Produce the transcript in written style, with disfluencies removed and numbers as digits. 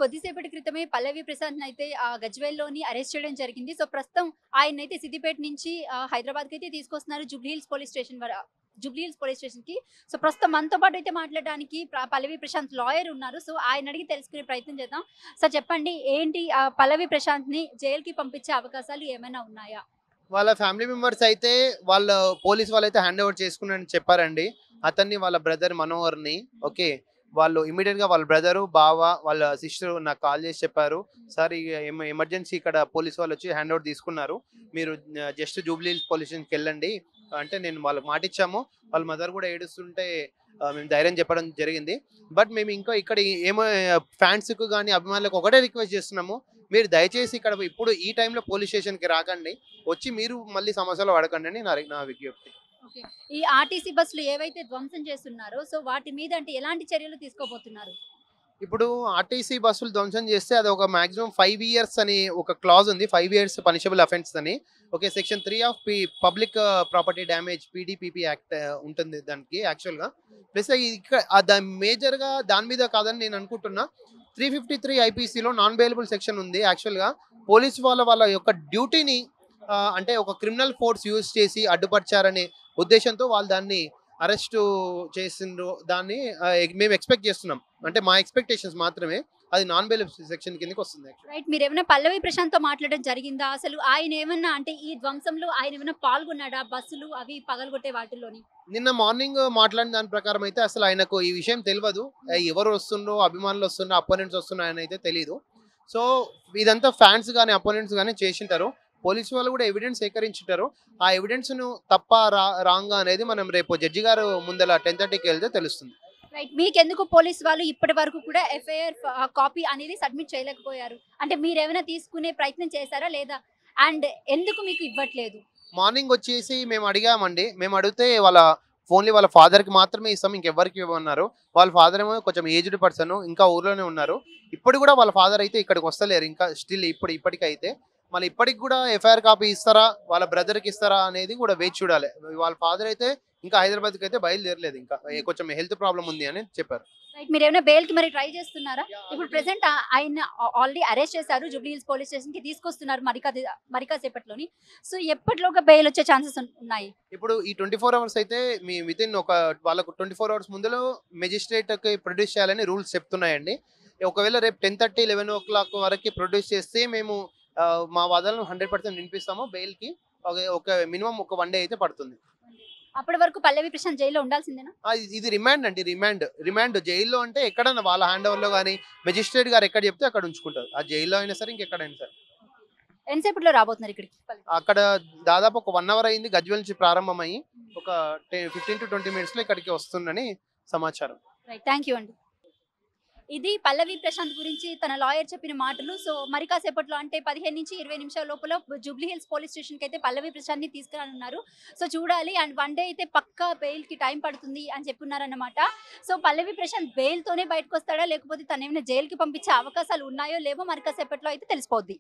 కొద్దిసేపటి క్రితమే పల్లవి ప్రశాంత్‌నైతే గజ్వేల్‌లోని అరెస్ట్ చేయడం జరిగింది. సో, ప్రస్తుతం ఆయన్నైతే సిద్దిపేట నుంచి హైదరాబాద్‌కైతే తీసుకొస్తున్నారు జూబ్లీ హిల్స్ పోలీస్ స్టేషన్‌కి. సో, ప్రస్తుతం మనతో పాటు అయితే మాట్లాడడానికి పల్లవి ప్రశాంత్ లాయర్ ఉన్నారు. సో, ఆయన అడిగి తెలుసుకునే ప్రయత్నం చేద్దాం. సార్ చెప్పండి ఏంటి పల్లవి ప్రశాంత్‌ని జైలుకి పంపించే అవకాశాలు ఏమైనా ఉన్నాయా? వాళ్ళ ఫ్యామిలీ మెంబర్స్ అయితే వాళ్ళ పోలీస్ వాళ్ళైతే హ్యాండ్ ఓవర్ చేసుకున్నారని చెప్పారండి. అతన్ని వాళ్ళ బ్రదర్ మనోహర్‌ని. ఓకే. వాళ్ళు ఇమ్మీడియేట్‌గా వాళ్ళ బ్రదరు, బావ, వాళ్ళ సిస్టర్ నాకు కాల్ చేసి చెప్పారు. సార్ ఎమర్జెన్సీ ఇక్కడ పోలీస్ వాళ్ళొచ్చి హ్యాండ్ ఓవర్ తీసుకున్నారు. మీరు జస్ట్ జూబ్లీ హిల్స్ పోలీస్ స్టేషన్‌కెళ్ళండి. అంటే నేను వాళ్ళకి మాటిచ్చాము. వాళ్ళ మదర్ కూడా ఏడుస్తుంటే మేము ధైర్యం చెప్పడం జరిగింది. బట్ మేము ఇంకా ఇక్కడ ఏమో ఫ్యాన్స్‌కు గాని, అభిమానులకు ఒకటే రిక్వెస్ట్ చేస్తున్నాము. మీరు దయచేసి ఇక్కడ ఇప్పుడు ఈ టైంలో పోలీస్ స్టేషన్‌కి రాకండి. వచ్చి మీరు మళ్ళీ సమస్యలో పడకండి అని నా విజ్ఞప్తి. ఓకే. ఈ ఆర్టీసీ బస్సులు ఏవైతే ధ్వంసం చేస్తున్నారో సో, వాటి మీద అంటే ఎలాంటి చర్యలు తీసుకోబోతున్నారు? ఇప్పుడు ఆర్టీసీ బస్సులు ధ్వంసం చేస్తే అది ఒక మాక్సిమం 5 ఇయర్స్ అని ఒక క్లాజ్ ఉంది. 5 ఇయర్స్ పనిషబుల్ అఫెన్స్ అని. Okay. Section 3 of public property damage PDPP act ఉంటుంది దానికి యాక్చువల్‌గా. ప్లస్ మేజర్‌గా దాని మీద కాదని నేను అనుకుంటున్నా. 353 ఐపీసీలో నాన్ బెయిలబుల్ సెక్షన్ ఉంది యాక్చువల్‌గా. పోలీస్ వాళ్ళ యొక్క డ్యూటీని అంటే ఒక క్రిమినల్ ఫోర్స్ యూజ్ చేసి అడ్డుపరిచారనే ఉద్దేశంతో వాళ్ళు దాన్ని అరెస్టు చేసిండ్రు. దాన్ని మేము ఎక్స్‌పెక్ట్ చేస్తున్నాం. అంటే మా ఎక్స్‌పెక్టేషన్స్ మాత్రమే. అది నాన్ బెయిలబుల్ సెక్షన్ కిందకి వస్తుంది యాక్చువల్లీ. రైట్. మీరేమైనా పల్లవి ప్రశాంత్‌తో మాట్లాడడం జరిగిందా? అసలు ఆయనేమన్నా అంటే ఈ ధ్వంసంలో ఆయనేమైనా పాల్గొన్నాడా? బస్సులు అవి పగలగొట్టే వాటిల్లోని? నిన్న మార్నింగ్ మాట్లాడిన దాని ప్రకారం అయితే అసలు ఆయనకు ఈ విషయం తెలవదు. ఎవరు వస్తుండ్రో, అభిమానులు వస్తుండ్రో, అపోనెంట్స్ వస్తున్నారో అని అయితే తెలీదు. సో, ఇదంతా ఫ్యాన్స్ గాని, అపోనెంట్స్ గాని చేసుంటారు. పోలీసు వాళ్ళు కూడా ఎవిడెన్స్ సేకరించుంటారు. ఆ ఎవిడెన్స్‌ను తప్పా రాంగా అనేది మనం రేపు జడ్జి గారు ముందల 10:30కి వెళ్తే తెలుస్తుంది. రైట్. మీకెందుకు పోలీస్ వాళ్ళు ఇప్పటి వరకు కూడా ఎఫ్ఐఆర్ కాపీ అనేది సబ్మిట్ చేయలేకపోయారు? అంటే మీరేమైనా తీసుకునే ప్రయత్నం చేశారా లేదా? అండ్ ఎందుకు మీకు ఇవ్వట్లేదు? మార్నింగ్ వచ్చేసి మేము అడిగామండి. మేము అడిగితే ఓన్లీ వాళ్ళ ఫాదర్‌కి మాత్రమే ఇస్తాం. ఇంకెవ్వరికీ ఇవ్వమన్నారు. వాళ్ళ ఫాదర్ ఏమో కొంచెం ఏజ్డ్ పర్సన్. ఇంకా ఊర్లోనే ఉన్నారు. ఇప్పటికి కూడా వాళ్ళ ఫాదర్ అయితే ఇక్కడికి వస్తలేరు. ఇంకా స్టిల్ ఇప్పటికైతే. మళ్ళీ ఇప్పటికి కూడా ఎఫ్ఐఆర్ కాపీ ఇస్తారా? వాళ్ళ బ్రదర్‌కి ఇస్తారా? అనేది కూడా వేచి చూడాలి. వాళ్ళ ఫాదర్ అయితే ఇంకా హైదరాబాద్‌కి అయితే బయలుదేరలేదు ఇంకా. కొంచెం హెల్త్ ప్రాబ్లమ్ ఉంది అని చెప్పారు. రైట్. మీరేమైనా బెయిల్‌కి మరి ట్రై చేస్తున్నారా? ఇప్పుడు ప్రెజెంట్ ఆయన ఆల్రెడీ అరెస్ట్ చేశారు. జూబ్లీ హిల్స్ పోలీస్ స్టేషన్‌కి తీసుకొస్తున్నారు మరికాసేపట్లోని. సో, ఎప్పటిలోగా బెయిల్ వచ్చే ఛాన్సెస్ ఉన్నాయి? ఇప్పుడు ఈ 24 అవర్స్ అయితే వితిన్ వాళ్ళకు 24 అవర్స్ ముందులో మెజిస్ట్రేట్‌కి ప్రొడ్యూస్ చేయాలని రూల్స్ చెప్తున్నాయండి. ఒకవేళ రేపు 10:30, 11:00 వరకి ప్రొడ్యూస్ చేస్తే మేము మా వాదనలు 100% వినిపిస్తాము. బెయిల్‌కి ఒక మినిమమ్ ఒక 1 డే అయితే పడుతుంది. అప్పటి వరకు పల్లవి ప్రశాంత్ జైల్‌లో ఉండాల్సిందేనా? ఇది రిమాండ్ అండి. రిమాండ్ జైల్‌లో అంటే ఎక్కడన్నా వాళ్ళ హ్యాండ్ ఓవర్‌లో గాని, మెజిస్ట్రేట్ గారు ఎక్కడ చెప్తే అక్కడ ఉంచుకుంటారు. ఆ జైల్‌లో అయినా సరే ఇంకెక్కడైనా సరే. ఎంతసేపట్లో రాబోతున్నారు ఇక్కడికి? అక్కడ దాదాపు ఒక 1 అవర్ అయింది గజ్వేల్ నుంచి ప్రారంభమయ్యి. ఒక 15-20 మినిట్స్‌లో ఇక్కడికి వస్తుందని సమాచారం. రైట్. థాంక్ యూ అండి. ఇది పల్లవి ప్రశాంత్ గురించి తన లాయర్ చెప్పిన మాటలు. సో, మరి కాసేపట్లో అంటే 15-20 నిమిషాల లోపల జూబ్లీ హిల్స్ పోలీస్ స్టేషన్‌కి అయితే పల్లవి ప్రశాంత్‌ని తీసుకురానున్నారు. సో, చూడాలి. అండ్ 1 డే అయితే పక్కా బెయిల్‌కి టైం పడుతుంది అని చెప్పున్నారన్నమాట. సో, పల్లవి ప్రశాంత్ బెయిల్‌తోనే బయటకొస్తాడా? లేకపోతే తనేమైనా జైలుకి పంపించే అవకాశాలు ఉన్నాయో లేవో మరి కాసేపట్లో అయితే తెలిసిపోద్ది.